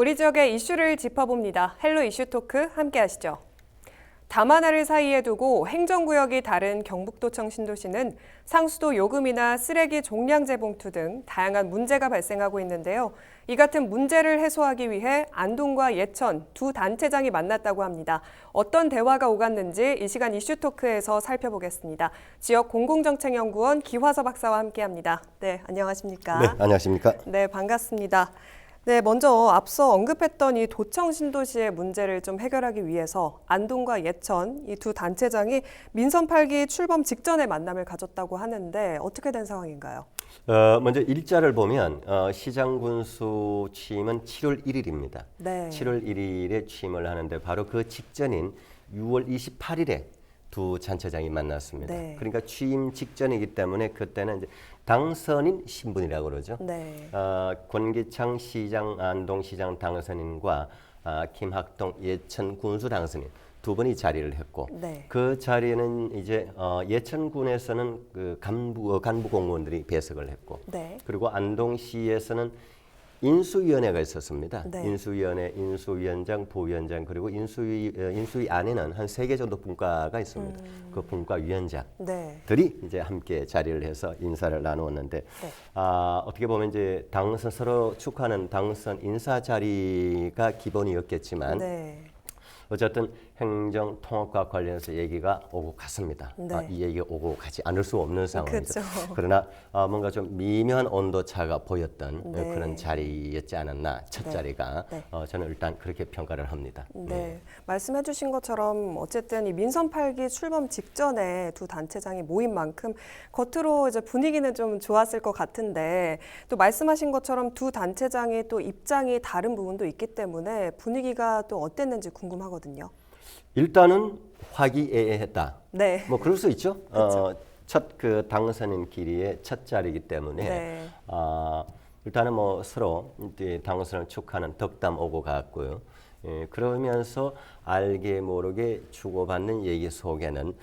우리 지역의 이슈를 짚어봅니다. 헬로 이슈 토크 함께 하시죠. 담하나를 사이에 두고 행정구역이 다른 경북도청 신도시는 상수도 요금이나 쓰레기 종량제 봉투 등 다양한 문제가 발생하고 있는데요. 이 같은 문제를 해소하기 위해 안동과 예천 두 단체장이 만났다고 합니다. 어떤 대화가 오갔는지 이 시간 이슈 토크에서 살펴보겠습니다. 지역 공공정책연구원 기화서 박사와 함께합니다. 네, 안녕하십니까? 네, 안녕하십니까? 네, 반갑습니다. 네, 먼저 앞서 언급했던 이 도청 신도시의 문제를 좀 해결하기 위해서 안동과 예천 이 두 단체장이 민선 8기 출범 직전에 만남을 가졌다고 하는데 어떻게 된 상황인가요? 먼저 일자를 보면 시장 군수 취임은 7월 1일입니다. 네. 7월 1일에 취임을 하는데 바로 그 직전인 6월 28일에 두 단체장이 만났습니다. 네. 그러니까 취임 직전이기 때문에 그때는 이제 당선인 신분이라고 그러죠. 네. 권기창 시장, 안동시장 당선인과 김학동 예천 군수 당선인 두 분이 자리를 했고, 네. 그 자리에는 이제 예천군에서는 그 간부 공무원들이 배석을 했고, 네. 그리고 안동시에서는 인수위원회가 있었습니다. 네. 인수위원회, 인수위원장, 부위원장, 그리고 인수위 안에는 한 3개 정도 분과가 있습니다. 그 분과위원장들이 네. 이제 함께 자리를 해서 인사를 나누었는데, 네. 어떻게 보면 이제 서로 축하하는 당선 인사 자리가 기본이었겠지만, 네. 어쨌든 행정 통합과 관련해서 얘기가 오고 갔습니다. 네. 이 얘기가 오고 가지 않을 수 없는 상황이죠. 그렇죠. 그러나 뭔가 좀 미묘한 온도 차가 보였던 네. 그런 자리였지 않았나, 첫 네. 자리가. 네. 저는 일단 그렇게 평가를 합니다. 네, 말씀해 주신 것처럼 어쨌든 이 민선 8기 출범 직전에 두 단체장이 모인 만큼 겉으로 이제 분위기는 좀 좋았을 것 같은데 또 말씀하신 것처럼 두 단체장이 또 입장이 다른 부분도 있기 때문에 분위기가 또 어땠는지 궁금하거든요. 일단은 화기애애했다. 네. 뭐 그럴 수 있죠. 그렇죠. 첫 그 당선인 길이의 첫 자리이기 때문에 네. 일단은 뭐 서로 이제 당선을 축하하는 덕담 오고 갔고요. 그러면서 알게 모르게 주고받는 얘기 속에는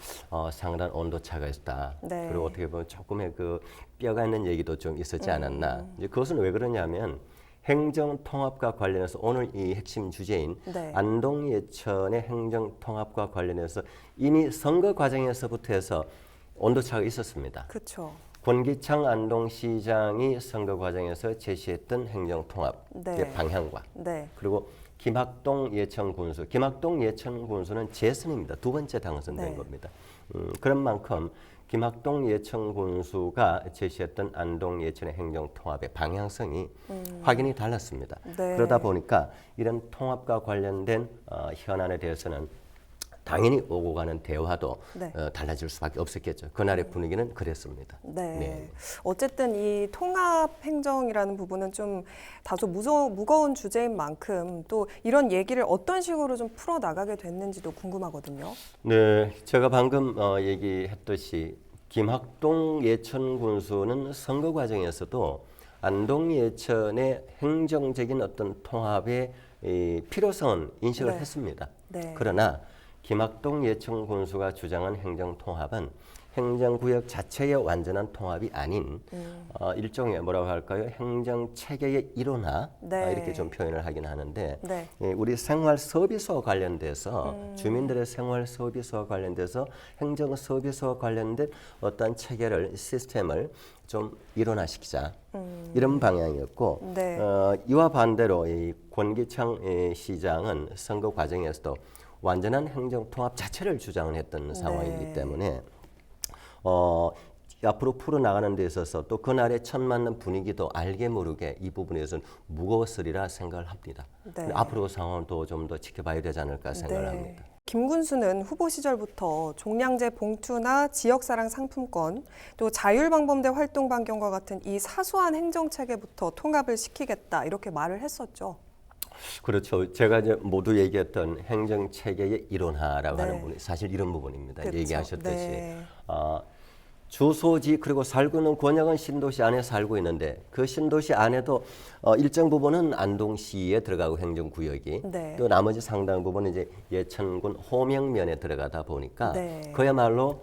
상당한 온도차가 있다. 네. 그리고 어떻게 보면 조금의 그 뼈가 있는 얘기도 좀 있었지 않았나. 이제 그것은 왜 그러냐면 행정 통합과 관련해서 오늘 이 핵심 주제인 네. 안동 예천의 행정 통합과 관련해서 이미 선거 과정에서부터 해서 온도차가 있었습니다. 그렇죠. 권기창 안동시장이 선거 과정에서 제시했던 행정 통합의 네. 방향과 네. 그리고 김학동 예천 군수, 김학동 예천 군수는 재선입니다. 두 번째 당선된 네. 겁니다. 그런 만큼 김학동 예천 군수가 제시했던 안동 예천의 행정 통합의 방향성이 확연히 달랐습니다. 네. 그러다 보니까 이런 통합과 관련된 현안에 대해서는 당연히 오고 가는 대화도 네. 달라질 수밖에 없었겠죠. 그날의 분위기는 그랬습니다. 네. 네. 어쨌든 이 통합 행정이라는 부분은 좀 다소 무거운 주제인 만큼 또 이런 얘기를 어떤 식으로 좀 풀어 나가게 됐는지도 궁금하거든요. 네, 제가 방금 얘기했듯이 김학동 예천 군수는 선거 과정에서도 안동 예천의 행정적인 어떤 통합의 필요성은 인식을 네. 했습니다. 네. 그러나 김학동 예천 군수가 주장한 행정 통합은 행정구역 자체의 완전한 통합이 아닌 일종의 뭐라고 할까요? 행정 체계의 일원화 네. 이렇게 좀 표현을 하긴 하는데 네. 우리 생활 서비스와 관련돼서 주민들의 생활 서비스와 관련돼서 행정 서비스와 관련된 어떤 체계를 시스템을 좀 일원화시키자 이런 방향이었고 네. 이와 반대로 이 권기창 시장은 선거 과정에서도 완전한 행정 통합 자체를 주장을 했던 상황이기 때문에 앞으로 풀어나가는 데 있어서 또 그날의 첫 만남 분위기도 알게 모르게 이 부분에서는 무거웠으리라 생각을 합니다. 네. 앞으로 상황을 좀 더 지켜봐야 되지 않을까 생각을 합니다. 김 군수는 후보 시절부터 종량제 봉투나 지역사랑 상품권, 또 자율방범대 활동 반경과 같은 이 사소한 행정체계부터 통합을 시키겠다 이렇게 말을 했었죠. 그렇죠. 제가 이제 모두 얘기했던 행정 체계의 일원화라고 네. 하는 부분이 사실 이런 부분입니다. 그렇죠. 얘기하셨듯이 네. 주소지 그리고 살고 있는 권역은 신도시 안에 살고 있는데 그 신도시 안에도 일정 부분은 안동시에 들어가고 행정구역이 네. 또 나머지 상당 부분은 이제 예천군 호명면에 들어가다 보니까 네. 그야말로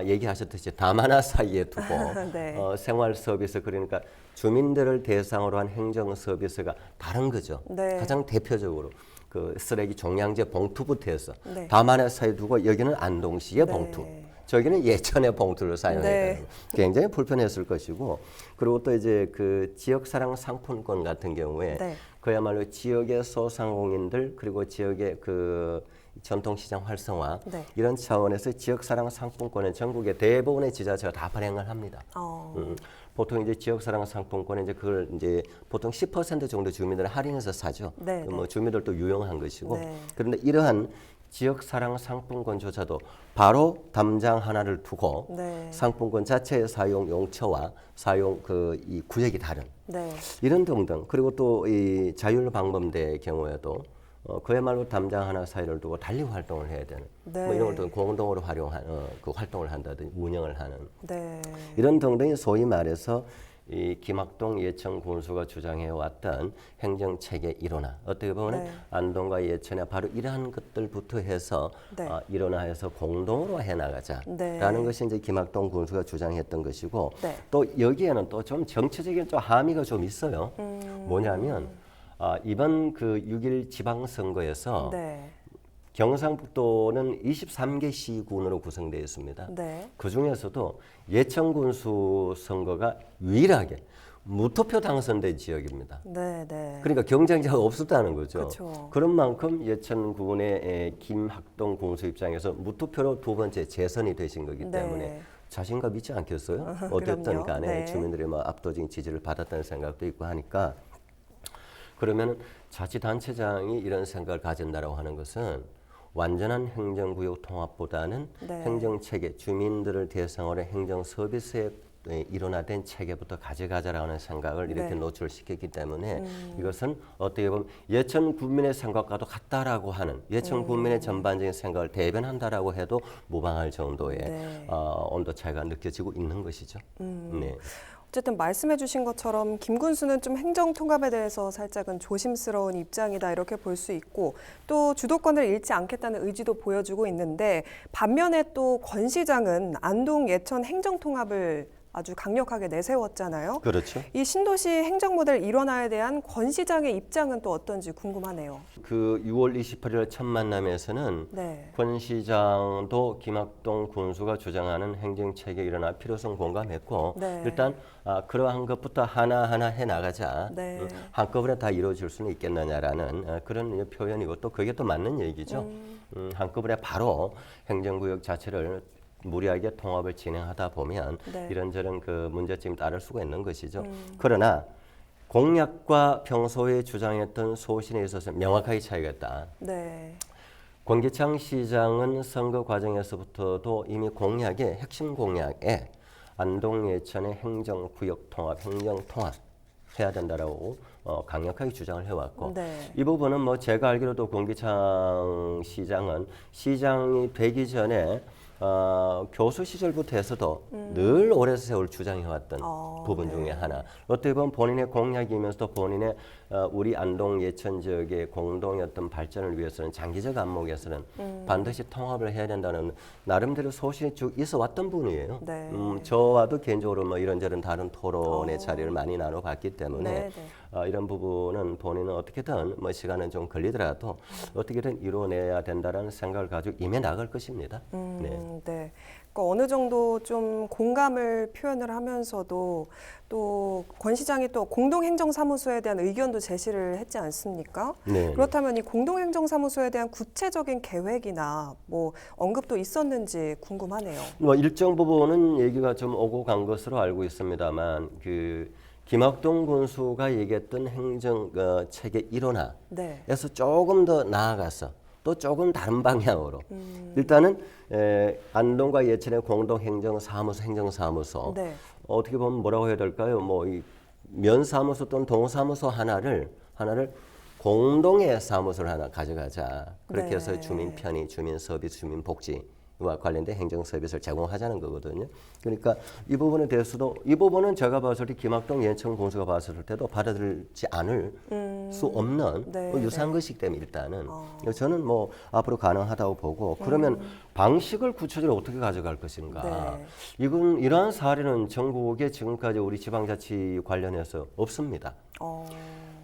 얘기하셨듯이 담 하나 사이에 두고 네. 생활 서비스 그러니까 주민들을 대상으로 한 행정 서비스가 다른 거죠. 네. 가장 대표적으로 그 쓰레기 종량제 봉투부터 해서 네. 담안에 사이 두고 여기는 안동시의 네. 봉투, 저기는 예천의 봉투를 사용해야 네. 되는 굉장히 불편했을 것이고, 그리고 또 이제 그 지역사랑 상품권 같은 경우에 네. 그야말로 지역의 소상공인들 그리고 지역의 그 전통시장 활성화 네. 이런 차원에서 지역사랑 상품권은 전국의 대부분의 지자체가 다 발행을 합니다. 보통 이제 지역사랑 상품권은 이제 그걸 이제 보통 10% 정도 주민들은 할인해서 사죠. 네, 뭐 주민들도 유용한 것이고. 네. 그런데 이러한 지역사랑 상품권조차도 바로 담장 하나를 두고 네. 상품권 자체의 사용 용처와 사용 그 이 구역이 다른 네. 이런 등등. 그리고 또 이 자율방범대의 경우에도 그야말로 담장 하나 사이를 두고 달리 활동을 해야 되는 네. 뭐 이런 것도 공동으로 활용한 그 활동을 한다든지 운영을 하는 네. 이런 등등이 소위 말해서 이 김학동 예천 군수가 주장해 왔던 행정 체계 일원화, 어떻게 보면 네. 안동과 예천에 바로 이러한 것들부터 해서 네. 일원화해서 공동으로 해 나가자라는 네. 것이 이제 김학동 군수가 주장했던 것이고, 네. 또 여기에는 또 좀 정치적인 좀 함의가 좀 있어요. 뭐냐면 이번 그 6.1 지방선거에서 네. 경상북도는 23개 시군으로 구성되어 있습니다. 네. 그 중에서도 예천군수 선거가 유일하게 무투표 당선된 지역입니다. 네. 네. 그러니까 경쟁자가 없었다는 거죠. 그쵸. 그런 만큼 예천군의 김학동 군수 입장에서 무투표로 두 번째 재선이 되신 거기 네. 때문에 자신감 있지 않겠어요? 어쨌든 그럼요. 간에 네. 주민들의 뭐 압도적인 지지를 받았다는 생각도 있고 하니까, 그러면 자치단체장이 이런 생각을 가진다라고 하는 것은 완전한 행정구역 통합보다는 네. 행정체계, 주민들을 대상으로 행정 서비스에 일원화된 체계부터 가져가자라는 생각을 이렇게 네. 노출시켰기 때문에 이것은 어떻게 보면 예천 군민의 생각과도 같다라고 하는, 예천 군민의 전반적인 생각을 대변한다라고 해도 무방할 정도의 네. 온도 차이가 느껴지고 있는 것이죠. 네. 어쨌든 말씀해 주신 것처럼 김 군수는 좀 행정 통합에 대해서 살짝은 조심스러운 입장이다 이렇게 볼 수 있고, 또 주도권을 잃지 않겠다는 의지도 보여주고 있는데, 반면에 또 권 시장은 안동 예천 행정 통합을 아주 강력하게 내세웠잖아요. 그렇죠. 이 신도시 행정 모델 일원화에 대한 권 시장의 입장은 또 어떤지 궁금하네요. 그 6월 28일 첫 만남에서는 네. 권 시장도 김학동 군수가 주장하는 행정체계 일어나 필요성 공감했고, 네. 일단 그러한 것부터 하나하나 해나가자. 네. 한꺼번에 다 이루어질 수는 있겠느냐라는 그런 표현이고, 또 그게 또 맞는 얘기죠. 한꺼번에 바로 행정구역 자체를 무리하게 통합을 진행하다 보면 네. 이런저런 그 문제점이 따를 수가 있는 것이죠. 그러나 공약과 평소에 주장했던 소신에 있어서 명확하게 차이가 있다. 네. 권기창 시장은 선거 과정에서부터도 이미 공약의 핵심 공약에 안동 예천의 행정구역 통합, 행정 통합 해야 된다라고 강력하게 주장을 해왔고, 네. 이 부분은 뭐 제가 알기로도 권기창 시장은 시장이 되기 전에 교수 시절부터 해서도 늘 오래 세월 주장해왔던 부분 네. 중에 하나. 어떻게 보면 본인의 공약이면서도 본인의 우리 안동 예천 지역의 공동의 어떤 발전을 위해서는 장기적 안목에서는 반드시 통합을 해야 된다는 나름대로 소신이 쭉 있어 왔던 분이에요. 네. 저와도 개인적으로 뭐 이런저런 다른 토론의 자리를 많이 나눠봤기 때문에 네, 이런 부분은 본인은 어떻게든 뭐 시간은 좀 걸리더라도 어떻게든 이루어내야 된다라는 생각을 가지고 임해 나갈 것입니다. 네. 네. 그러니까 어느 정도 좀 공감을 표현을 하면서도 또 권 시장이 또 공동행정사무소에 대한 의견도 제시를 했지 않습니까? 네. 그렇다면 이 공동행정사무소에 대한 구체적인 계획이나 뭐 언급도 있었는지 궁금하네요. 뭐 일정 부분은 얘기가 좀 오고 간 것으로 알고 있습니다만, 그 김학동 군수가 얘기했던 행정 체계 일원화에서 네. 조금 더 나아가서 또 조금 다른 방향으로 일단은 안동과 예천의 공동 행정사무소 네. 어떻게 보면 뭐라고 해야 될까요? 뭐 이 면사무소 또는 동사무소 하나를 공동의 사무소를 하나 가져가자. 그렇게 해서 네. 주민 편의, 주민 서비스, 주민 복지 관련된 행정 서비스를 제공하자는 거거든요. 그러니까 이 부분에 대해서도 이 부분은 제가 봤을 때 김학동 예천 공수가 봤을 때도 받아들이지 않을 수 없는 네, 유사한 것이기 때문에 일단은 저는 뭐 앞으로 가능하다고 보고 그러면 방식을 구체적으로 어떻게 가져갈 것인가. 네. 이건 이러한 사례는 전국에 지금까지 우리 지방자치 관련해서 없습니다.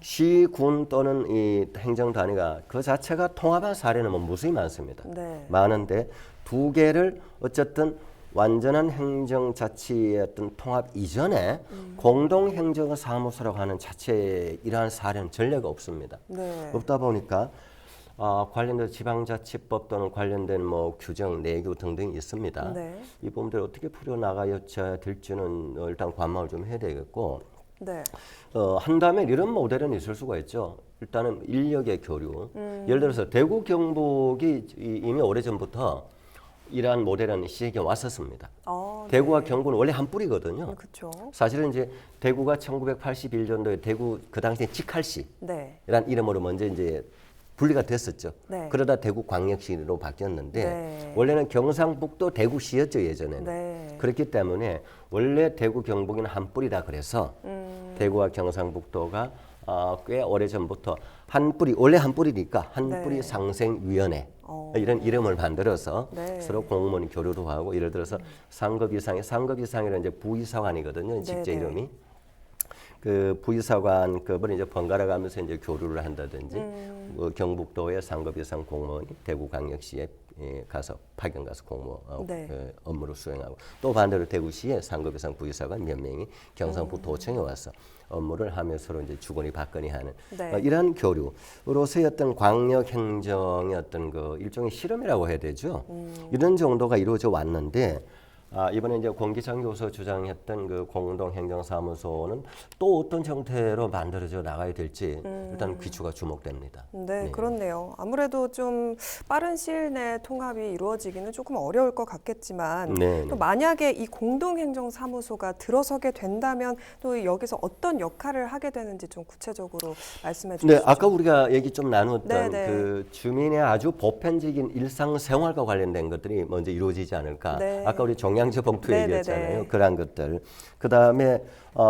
시, 군 또는 이 행정 단위가 그 자체가 통합한 사례는 뭐 무수히 많습니다. 네. 많은데 두 개를 어쨌든 완전한 행정자치의 어떤 통합 이전에 공동행정사무소라고 하는 자체의 이러한 사례는 전례가 없습니다. 네. 없다 보니까 관련된 지방자치법 또는 관련된 뭐 규정, 내규 등등이 있습니다. 네. 이 부분들 어떻게 풀어나가야 될지는 일단 관망을 좀 해야 되겠고 네. 한다면 이런 모델은 있을 수가 있죠. 일단은 인력의 교류. 예를 들어서 대구 경북이 이미 오래전부터 이러한 모델은 시행해 왔었습니다. 대구와 네. 경북은 원래 한 뿌리거든요. 그렇죠. 사실은 이제 대구가 1981년도에 대구 그 당시에 직할시라는 네. 이름으로 먼저 이제 분리가 됐었죠. 네. 그러다 대구광역시로 바뀌었는데 네. 원래는 경상북도 대구시였죠 예전에는. 네. 그렇기 때문에 원래 대구 경북은 한 뿌리다 그래서 대구와 경상북도가 꽤 오래 전부터 한 뿌리 원래 한 뿌리니까 한 네. 뿌리 상생위원회 이런 이름을 만들어서 네. 서로 공무원 교류도 하고 예를 들어서 상급 이상이라는 이제 부의사관이거든요. 직제 네, 네. 이름이. 그 부의사관급을 이제 번갈아 가면서 이제 교류를 한다든지 경북도의 상급 이상 공무원이 대구광역시에 가서 파견 가서 네. 업무를 수행하고 또 반대로 대구시의 상급 이상 부의사관 몇 명이 경상북도청에 와서 업무를 하며 서로 이제 주거니 받거니 하는 네. 이러한 교류로서의 어떤 광역 행정의 어떤 그 일종의 실험이라고 해야 되죠. 이런 정도가 이루어져 왔는데 이번에 이제 공기장 교수 주장했던 그 공동행정사무소는 또 어떤 형태로 만들어져 나가야 될지 일단 귀추가 주목됩니다. 네, 그렇네요. 아무래도 좀 빠른 시일 내에 통합이 이루어지기는 조금 어려울 것 같겠지만 네, 또 네. 만약에 이 공동행정사무소가 들어서게 된다면 또 여기서 어떤 역할을 하게 되는지 좀 구체적으로 말씀해 주시죠. 네, 아까 우리가 얘기 좀 나눴던 네, 네. 그 주민의 아주 보편적인 일상생활과 관련된 것들이 먼저 이루어지지 않을까. 네. 아까 우리 종량제 봉투 네, 얘기했잖아요. 네, 네. 그러한 것들. 그다음에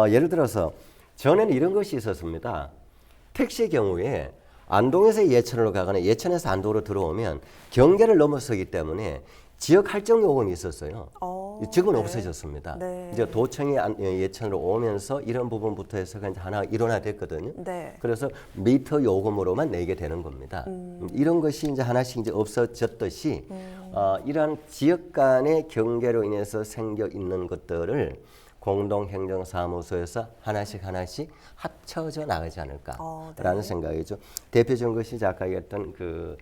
예를 들어서 전에는 이런 것이 있었습니다. 택시의 경우에 안동에서 예천으로 가거나 예천에서 안동으로 들어오면 경계를 넘어서기 때문에 지역 할증 요금이 있었어요. 지금은 네. 없어졌습니다. 네. 이제 도청이 예천으로 오면서 이런 부분부터 해서 이제 하나 일원화됐거든요. 네. 그래서 미터 요금으로만 내게 되는 겁니다. 이런 것이 이제 하나씩 이제 없어졌듯이 이러한 지역 간의 경계로 인해서 생겨 있는 것들을 공동행정사무소에서 하나씩 합쳐져 나가지 않을까라는 네. 생각이죠. 대표적인 것이 이제 아까 얘기했던 그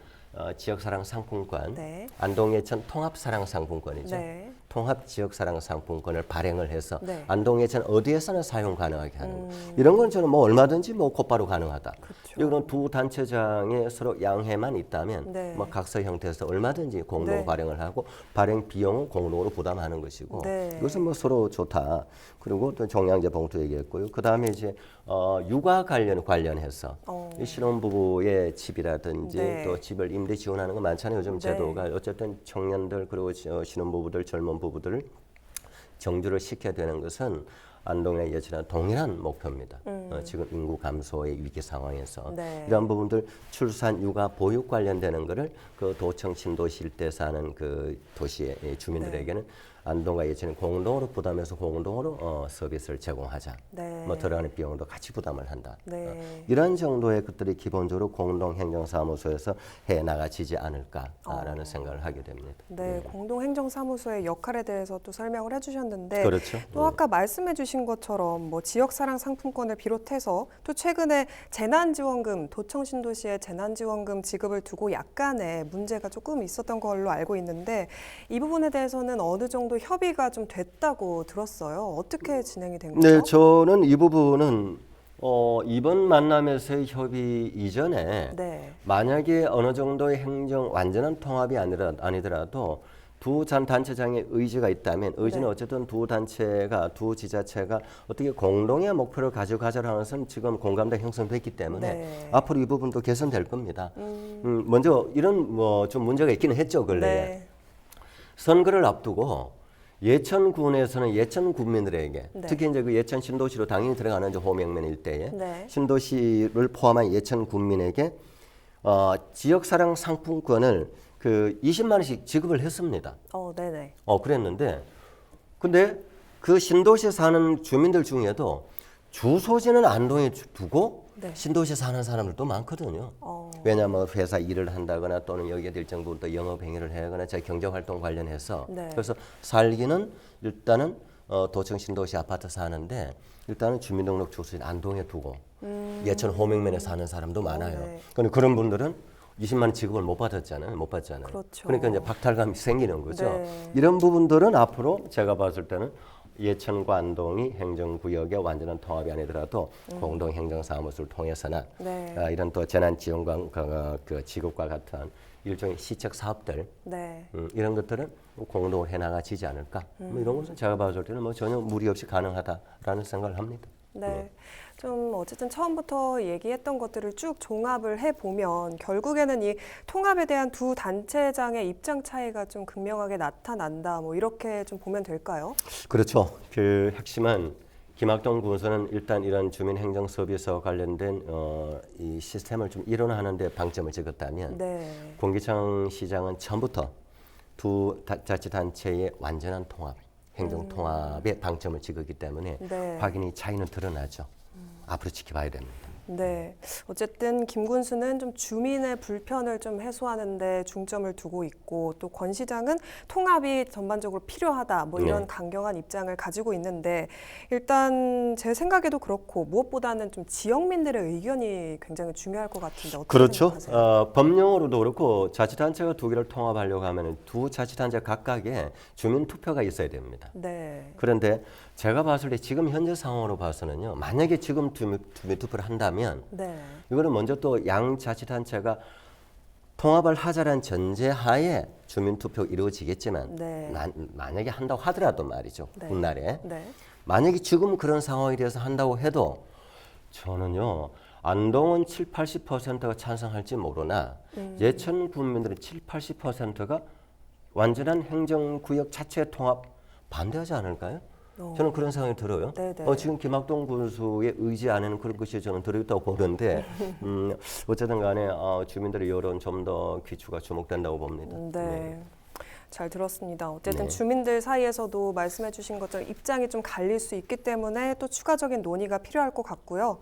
지역사랑 상품권, 네. 안동예천 통합사랑 상품권이죠. 네. 통합 지역사랑 상품권을 발행을 해서 네. 안동예천 어디에서나 사용 가능하게 하는 거. 이런 건 저는 뭐 얼마든지 뭐 곧바로 가능하다. 그렇죠. 이거는 두 단체장의 서로 양해만 있다면 네. 뭐 각서 형태에서 얼마든지 공동 네. 발행을 하고 발행 비용은 공동으로 부담하는 것이고 네. 이것은 뭐 서로 좋다. 그리고 또 종량제 봉투 얘기했고요. 그 다음에 이제 육아 관련해서 이 신혼부부의 집이라든지 네. 또 집을 임대 지원하는 거 많잖아요. 요즘 네. 제도가 어쨌든 청년들 그리고 신혼부부들 젊은 부부들을 정주를 시켜야 되는 것은 안동의 예천과 동일한 목표입니다. 지금 인구 감소의 위기 상황에서 네. 이러한 부분들 출산, 육아, 보육 관련되는 거를 그 도청 신도시 일대 사는 그 도시의 주민들에게는 안동과 예천이 공동으로 부담해서 공동으로 서비스를 제공하자. 네. 뭐 들어가는 비용도 같이 부담을 한다. 네. 이런 정도의 것들이 기본적으로 공동행정사무소에서 해 나가지지 않을까라는 생각을 하게 됩니다. 네, 공동행정사무소의 역할에 대해서 또 설명을 해주셨는데 그렇죠. 또 아까 말씀해주신 것처럼 뭐 지역사랑 상품권을 비롯해서 또 최근에 재난지원금, 도청신도시의 재난지원금 지급을 두고 약간의 문제가 조금 있었던 걸로 알고 있는데 이 부분에 대해서는 어느 정도 협의가 좀 됐다고 들었어요. 어떻게 진행이 된 거죠? 네, 저는 이 부분은 이번 만남에서의 협의 이전에 네. 만약에 어느 정도의 행정 완전한 통합이 아니더라도 두 단체장의 의지가 있다면 의지는 네. 어쨌든 두 지자체가 어떻게 공동의 목표를 가져가자라는 것은 지금 공감대 형성됐기 때문에 네. 앞으로 이 부분도 개선될 겁니다. 먼저 이런 뭐 좀 문제가 있기는 했죠 근래에. 네. 선거를 앞두고 예천군에서는 예천 국민들에게 네. 특히 이제 그 예천 신도시로 당연히 들어가는 이제 호명면 일대에 네. 신도시를 포함한 예천 국민에게 지역사랑 상품권을 그 20만 원씩 지급을 했습니다. 네네. 그랬는데 근데 그 신도시에 사는 주민들 중에도 주소지는 안동에 두고 네. 신도시에 사는 사람들도 많거든요. 왜냐하면 회사 일을 한다거나 또는 여기에 일정 부분 또 영업 행위를 하거나 제 경제활동 관련해서 네. 그래서 살기는 일단은 도청 신도시 아파트 사는데 일단은 주민등록 주소지는 안동에 두고 예천 호명면에 사는 사람도 많아요. 네. 근데 그런 분들은 20만 원 지급을 못 받았잖아요. 못 받잖아요. 그렇죠. 그러니까 이제 박탈감이 생기는 거죠. 네. 이런 부분들은 앞으로 제가 봤을 때는 예천과 안동이 행정구역의 완전한 통합이 아니더라도 공동행정사무소를 통해서나 네. 이런 또 재난지원과 그 지급과 같은 일종의 시책 사업들 네. 이런 것들은 공동으로 해나가지지 않을까. 뭐 이런 것은 제가 봤을 때는 뭐 전혀 무리 없이 가능하다라는 생각을 합니다. 네. 좀 어쨌든 처음부터 얘기했던 것들을 쭉 종합을 해보면 결국에는 이 통합에 대한 두 단체장의 입장 차이가 좀 극명하게 나타난다. 뭐 이렇게 좀 보면 될까요? 그렇죠. 그 핵심은 김학동 군수는 일단 이런 주민행정서비스와 관련된 이 시스템을 좀 일원화하는 데 방점을 찍었다면 네. 공기청 시장은 처음부터 두 자치단체의 완전한 통합, 행정통합에 방점을 찍었기 때문에 네. 확연히 차이는 드러나죠. 앞으로 지켜봐야 됩니다. 네. 어쨌든 김 군수는 좀 주민의 불편을 좀 해소하는 데 중점을 두고 있고 또 권 시장은 통합이 전반적으로 필요하다. 뭐 이런 네. 강경한 입장을 가지고 있는데 일단 제 생각에도 그렇고 무엇보다는 좀 지역민들의 의견이 굉장히 중요할 것 같은데 어떻게 그렇죠. 생각하세요? 법령으로도 그렇고 자치단체가 두 개를 통합하려고 하면 두 자치단체 각각에 주민 투표가 있어야 됩니다. 네. 그런데 제가 봤을 때 지금 현재 상황으로 봐서는요. 만약에 지금 주민 투표를 한다면 네. 이거는 먼저 또 양 자치단체가 통합을 하자란 전제하에 주민 투표 이루어지겠지만 네. 만약에 한다고 하더라도 말이죠. 네. 훗날에 네. 만약에 지금 그런 상황에 대해서 한다고 해도 저는요. 안동은 7, 80%가 찬성할지 모르나 예천 군민들은 7, 80%가 완전한 행정구역 자체 통합 반대하지 않을까요? 저는 그런 생각이 들어요. 네네. 지금 김학동 군수의 의지 안에는 그런 것이 저는 들어있다고 보는데 어쨌든 간에 주민들의 여론 좀 더 귀추가 주목된다고 봅니다. 네. 잘 들었습니다. 어쨌든 네. 주민들 사이에서도 말씀해 주신 것처럼 입장이 좀 갈릴 수 있기 때문에 또 추가적인 논의가 필요할 것 같고요.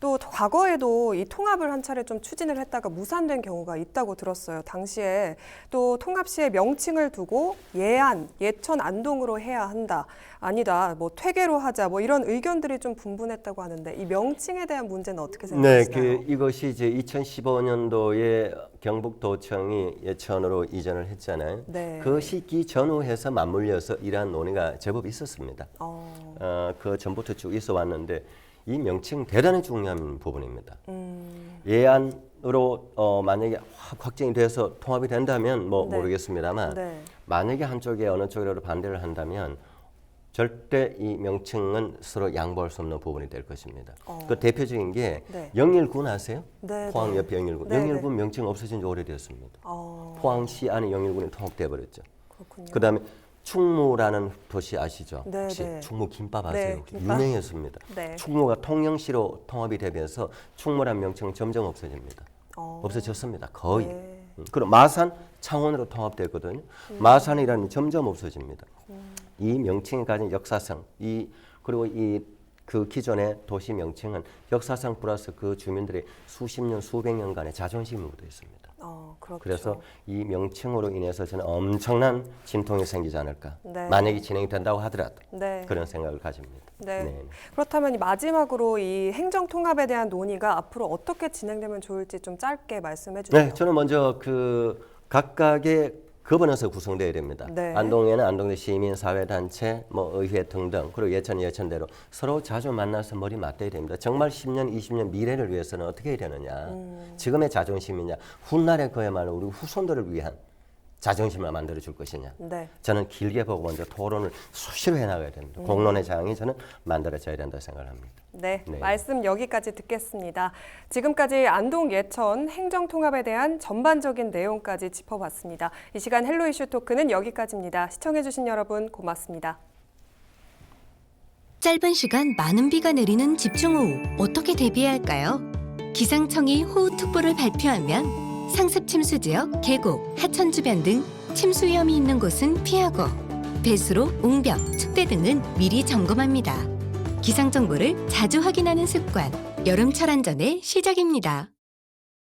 또 과거에도 이 통합을 한 차례 좀 추진을 했다가 무산된 경우가 있다고 들었어요. 당시에 또 통합 시에 명칭을 두고 예안, 예천, 안동으로 해야 한다. 아니다. 뭐 퇴계로 하자. 뭐 이런 의견들이 좀 분분했다고 하는데 이 명칭에 대한 문제는 어떻게 네, 생각하시나요? 이것이 이제 2015년도에 경북도청이 예천으로 이전을 했잖아요. 네. 그 시기 전후해서 맞물려서 이러한 논의가 제법 있었습니다. 그 전부터 쭉 있어 왔는데 이 명칭 대단히 중요한 부분입니다. 예안으로 만약에 확정이 돼서 통합이 된다면 뭐 네. 모르겠습니다만 네. 만약에 한쪽에 어느 쪽이라도 반대를 한다면 절대 이 명칭은 서로 양보할 수 없는 부분이 될 것입니다. 그 대표적인 게 네. 영일군 아세요? 네, 포항 네. 옆에 영일군. 네, 영일군 명칭 없어진 지 오래되었습니다. 포항시 안에 영일군이 통합돼 버렸죠. 그렇군요. 그다음에 충무라는 도시 아시죠? 네, 혹시 네. 충무 김밥 네, 아세요? 김밥. 유명했습니다. 네. 충무가 통영시로 통합이 되면서 충무란 명칭은 점점 없어집니다. 없어졌습니다. 거의. 네. 그럼 마산, 창원으로 통합됐거든요. 마산이라는 점점 없어집니다. 이 명칭이 가진 역사성, 그리고 그 기존의 도시 명칭은 역사성 플러스 그 주민들의 수십 년, 수백 년간의 자존심이 묻어 있습니다. 그렇죠. 그래서 이 명칭으로 인해서 저는 엄청난 진통이 생기지 않을까. 네. 만약에 진행이 된다고 하더라도 네. 그런 생각을 가집니다. 네. 그렇다면 마지막으로 이 행정 통합에 대한 논의가 앞으로 어떻게 진행되면 좋을지 좀 짧게 말씀해 주세요. 네, 저는 먼저 그 각각의 거버넌스가 구성되어야 됩니다. 네. 안동에는 안동대 시민사회단체, 의회 등등, 그리고 예천은 예천대로 서로 자주 만나서 머리 맞대야 됩니다. 정말 10년, 20년 미래를 위해서는 어떻게 해야 되느냐. 지금의 자존심이냐, 훗날에 그야말로 우리 후손들을 위한 자존심을 만들어 줄 것이냐. 네. 저는 길게 보고 먼저 토론을 수시로 해나가야 됩니다. 공론의 장이 저는 만들어져야 된다고 생각합니다. 네, 네. 말씀 여기까지 듣겠습니다. 지금까지 안동 예천 행정통합에 대한 전반적인 내용까지 짚어봤습니다. 이 시간 헬로 이슈 토크는 여기까지입니다. 시청해주신 여러분 고맙습니다. 짧은 시간 많은 비가 내리는 집중호우 어떻게 대비해야 할까요? 기상청이 호우특보를 발표하면 상습 침수 지역, 계곡, 하천 주변 등 침수 위험이 있는 곳은 피하고 배수로, 웅벽, 축대 등은 미리 점검합니다. 기상 정보를 자주 확인하는 습관, 여름철 안전의 시작입니다.